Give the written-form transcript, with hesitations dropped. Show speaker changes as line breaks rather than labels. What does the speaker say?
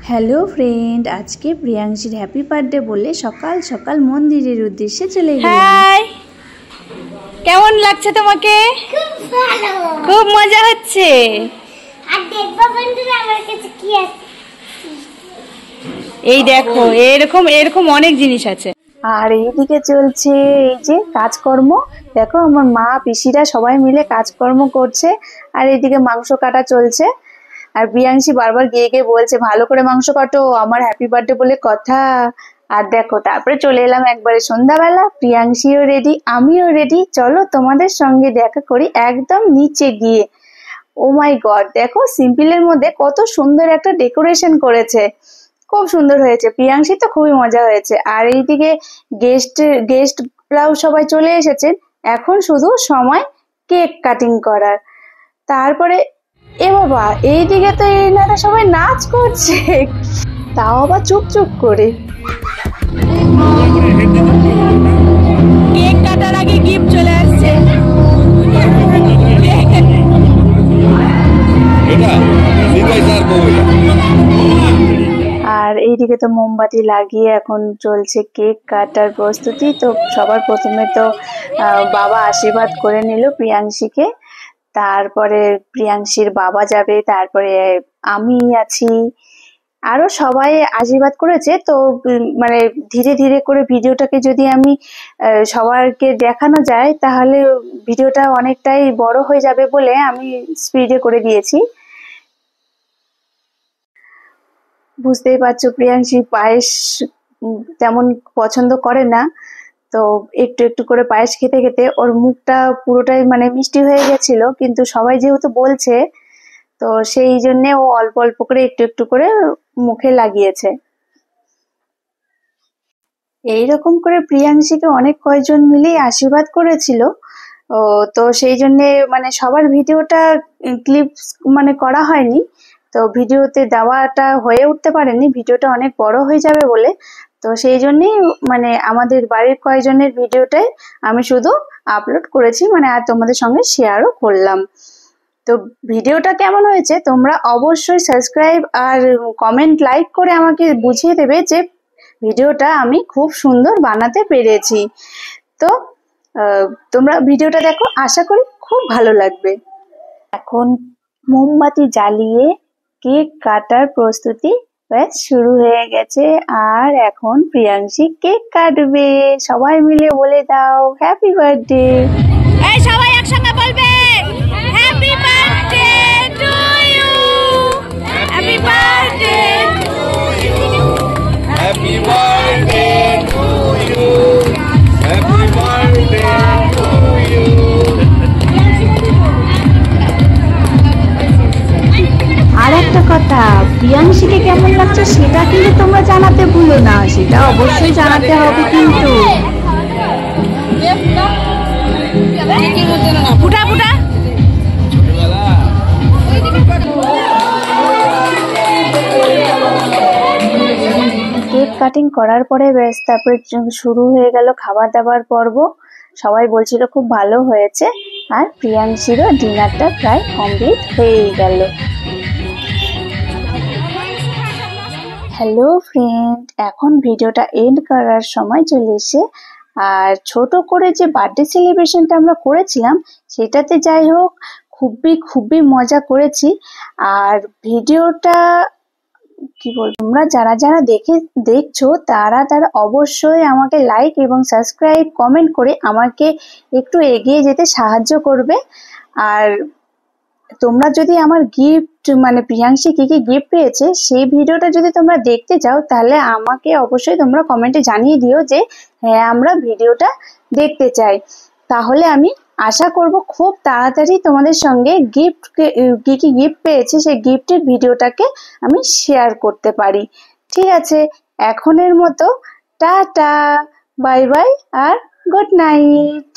Hello friend, আজকে প্রিয়াংশীর happy birthday বলে সকাল সকাল মন্দিরের উদ্দেশ্যে চলে গেলাম।
হাই, কেমন লাগছে তোমাকে?
খুব ভালো,
খুব মজা হচ্ছে।
আর দেখবা বন্ধুরা আমার কাছে কি আছে।
এই দেখো, এরকম এরকম অনেক জিনিস আছে।
আর এইদিকে চলছে এই যে কাজকর্ম। দেখো আমার মা পিসিরা সবাই মিলে কাজকর্ম করছে, আর এইদিকে মাংস কাটা চলছে। আর প্রিয়াংশী বারবার গিয়ে গিয়ে বলছে ভালো করে মাংস কাটো, আমার হ্যাপি বার্থডে বলে কথা। আর দেখো তারপরে চলে এলাম একবারে সন্ধ্যাবেলা। প্রিয়াংশীও রেডি, আমিও রেডি। চলো তোমাদের সঙ্গে দেখা করি একদম নিচে গিয়ে। ও মাই গড, দেখো সিম্পলের মধ্যে কত সুন্দর একটা ডেকোরেশন করেছে, খুব সুন্দর হয়েছে। প্রিয়াংশী তো খুবই মজা হয়েছে। আর এইদিকে গেস্টরাও সবাই চলে এসেছেন, এখন শুধু সময় কেক কাটিং করার। তারপরে এ বাবা, এইদিকে তো এনারা সবাই নাচ করছে, তাও আবার চুপ চুপ করে।
কেক কাটার আগে গিফট চলে আসছে।
আর এইদিকে তো মোমবাতি লাগিয়ে এখন চলছে কেক কাটার প্রস্তুতি। তো সবার প্রথমে তো বাবা আশীর্বাদ করে নিল প্রিয়াংশীকে, তারপরে প্রিয়াংশীর বাবা যাবে, তারপরে আমি আছি, আরো সবাই আশীর্বাদ করেছে। তো মানে ধীরে ধীরে করে ভিডিওটাকে যদি আমি সবাইকে দেখানো যায় তাহলে ভিডিওটা অনেকটাই বড় হয়ে যাবে বলে আমি স্পিডে করে দিয়েছি। বুঝতেই পারছো প্রিয়াংশী পায়েস তেমন পছন্দ করে না, তো একটু একটু করে পায়েস খেতে খেতে ওর মুখটা পুরোটাই মানে মিষ্টি হয়ে গেছিল, কিন্তু সবাই যেহেতু বলছে তো সেই জন্য ও অল্প অল্প করে একটু একটু করে মুখে লাগিয়েছে। এইরকম করে প্রিয়াংশীকে অনেক কয়েকজন মিলেই আশীর্বাদ করেছিল। ও তো সেই জন্য মানে সবার ভিডিওটা ক্লিপ মানে করা হয়নি, তো ভিডিওতে দেওয়াটা হয়ে উঠতে পারেনি, ভিডিওটা অনেক বড় হয়ে যাবে বলে। তো সেই জন্যই মানে আমাদের বাড়ির কয়েকজনের ভিডিওটাই আমি শুধু আপলোড করেছি, মানে আর তোমাদের সঙ্গে শেয়ারও করলাম। তো ভিডিওটা কেমন হয়েছে তোমরা অবশ্যই সাবস্ক্রাইব আর কমেন্ট লাইক করে আমাকে বুঝিয়ে দেবে যে ভিডিওটা আমি খুব সুন্দর বানাতে পেরেছি। তো তোমরা ভিডিওটা দেখো, আশা করি খুব ভালো লাগবে। এখন মোমবাতি জ্বালিয়ে কেক কাটার প্রস্তুতি ব্যাস শুরু হয়ে গেছে। আর এখন প্রিয়াংশী কেক কাটবে, সবাই মিলে বলে দাও হ্যাপি বার্থডে।
এই সবাই একসঙ্গে বলবে happy birthday to you, happy birthday to you,
happy birthday to you, happy birthday to you.
আর একটা কথা, প্রিয়াংশীকে কেমন লাগছে সেটা কিন্তু তোমরা জানাতে ভুলো না, সেটা অবশ্যই জানাতে হবে কিন্তু।
ফুটা ফুটা।
কেক কাটিং করার পরে ব্যাস তারপরে শুরু হয়ে গেল খাবার দাবার পর্ব। সবাই বলছিল খুব ভালো হয়েছে, আর প্রিয়াংশীরও ডিনারটা প্রায় কমপ্লিট হয়েই গেল। হ্যালো ফ্রেন্ড, এখন ভিডিওটা এন্ড করার সময় চলে এসে, আর ছোট করে যে বার্থডে সেলিব্রেশনটা আমরা করেছিলাম সেটাতে যাই হোক খুবই খুবই মজা করেছি। আর ভিডিওটা কি বলবো, তোমরা যারা যারা দেখছো তারা অবশ্যই আমাকে লাইক এবং সাবস্ক্রাইব কমেন্ট করে আমাকে একটু এগিয়ে যেতে সাহায্য করবে। আর তোমরা যদি আমার গিফট মানে প্রিয়াংশী কি কি গিফট পেয়েছে সেই ভিডিওটা যদি তোমরা দেখতে চাও তাহলে আমাকে অবশ্যই তোমরা কমেন্টে জানিয়ে দিও যে হ্যাঁ আমরা ভিডিওটা দেখতে চাই। তাহলে আমি আশা করব খুব তাড়াতাড়ি তোমাদের সঙ্গে গিফট কি কি গিফট পেয়েছে সেই গিফটের ভিডিওটাকে আমি শেয়ার করতে পারি। ঠিক আছে, এখনের মতো টাটা, বাই বাই আর গুড নাইট।